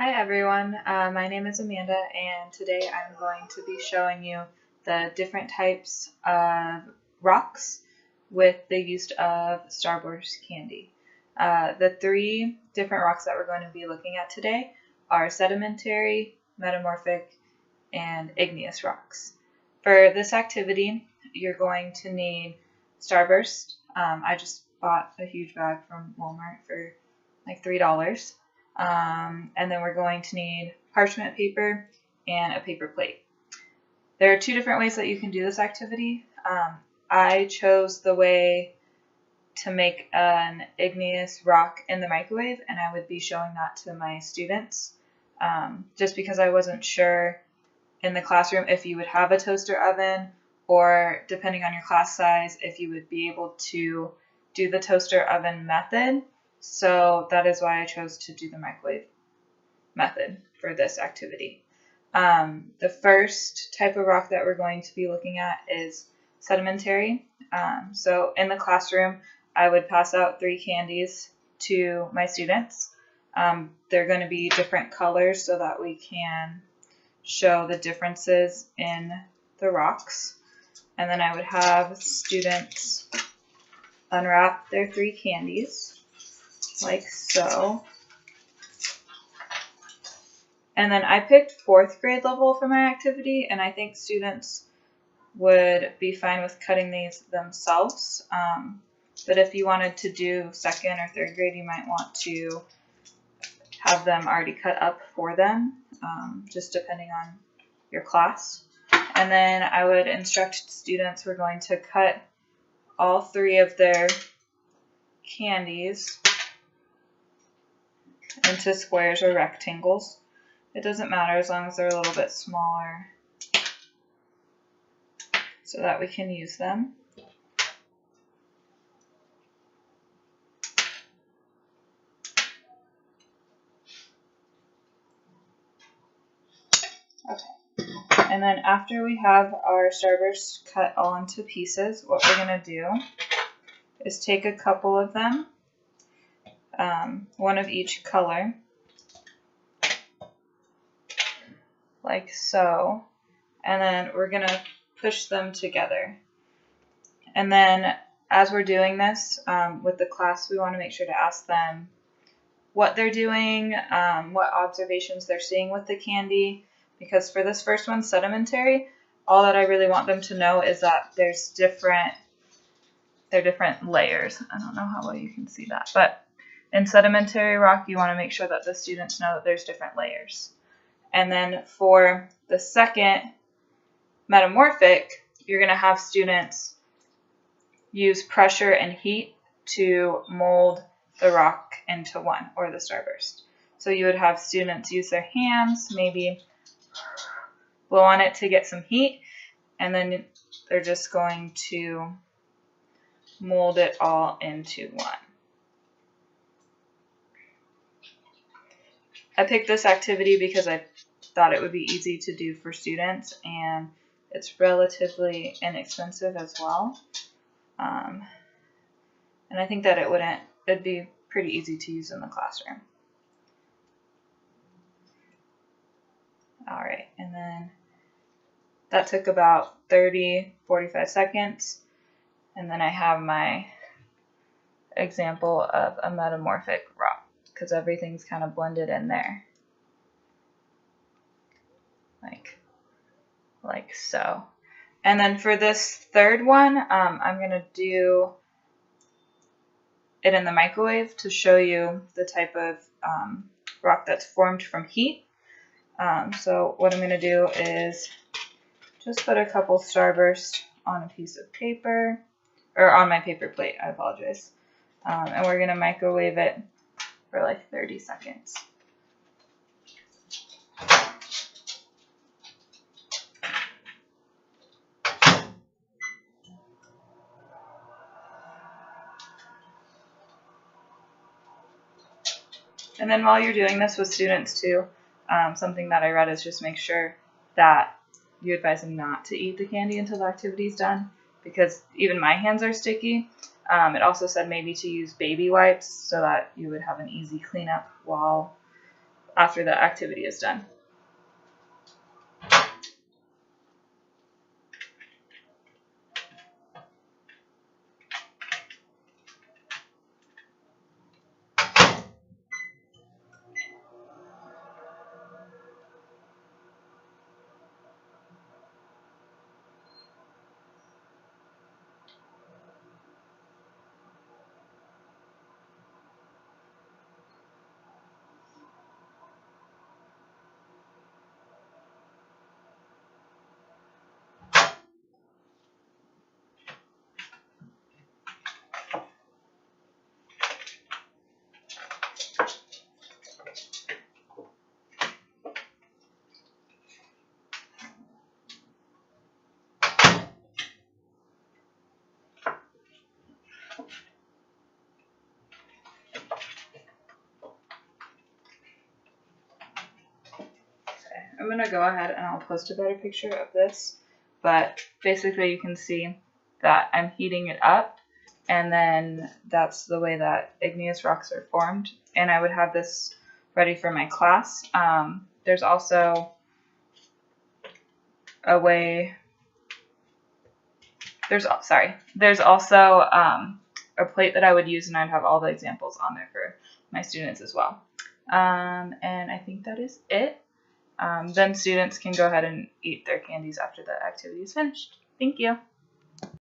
Hi everyone, my name is Amanda and today I'm going to be showing you the different types of rocks with the use of Starburst candy. The three different rocks that we're going to be looking at today are sedimentary, metamorphic, and igneous rocks. For this activity, you're going to need Starburst. I just bought a huge bag from Walmart for like $3. And then we're going to need parchment paper and a paper plate. There are two different ways that you can do this activity. I chose the way to make an igneous rock in the microwave, and I would be showing that to my students just because I wasn't sure in the classroom if you would have a toaster oven, or depending on your class size, if you would be able to do the toaster oven method. So that is why I chose to do the microwave method for this activity. The first type of rock that we're going to be looking at is sedimentary. So in the classroom, I would pass out 3 candies to my students. They're going to be different colors so that we can show the differences in the rocks. And then I would have students unwrap their 3 candies, like so. And then I picked 4th grade level for my activity, and I think students would be fine with cutting these themselves. But if you wanted to do 2nd or 3rd grade, you might want to have them already cut up for them, just depending on your class. And then I would instruct students we're going to cut all 3 of their candies into squares or rectangles. It doesn't matter as long as they're a little bit smaller so that we can use them. Okay. And then after we have our Starburst cut all into pieces, what we're going to do is take a couple of them, one of each color, like so, and then we're going to push them together. And then as we're doing this with the class, we want to make sure to ask them what they're doing, what observations they're seeing with the candy, because for this first one, sedimentary, all that I really want them to know is that there's different layers. I don't know how well you can see that, but in sedimentary rock, you want to make sure that the students know that there's different layers. And then for the second metamorphic, you're going to have students use pressure and heat to mold the rock into one, or the Starburst. So you would have students use their hands, maybe blow on it to get some heat, and then they're just going to mold it all into one. I picked this activity because I thought it would be easy to do for students, and it's relatively inexpensive as well. And I think that it'd be pretty easy to use in the classroom. All right, and then that took about 30-45 seconds. And then I have my example of a metamorphic rock because everything's kind of blended in there. Like so. And then for this third one, I'm going to do it in the microwave to show you the type of rock that's formed from heat. So what I'm going to do is just put a couple Starburst on a piece of paper, or on my paper plate, I apologize. And we're going to microwave it for like 30 seconds. And then while you're doing this with students too, something that I read is just make sure that you advise them not to eat the candy until the activity's done, because even my hands are sticky. It also said maybe to use baby wipes so that you would have an easy cleanup while after the activity is done. I'm going to go ahead and I'll post a better picture of this, but basically you can see that I'm heating it up, and then that's the way that igneous rocks are formed, and I would have this ready for my class. There's also a way, there's also a plate that I would use, and I'd have all the examples on there for my students as well. And I think that is it. Then students can go ahead and eat their candies after the activity is finished. Thank you.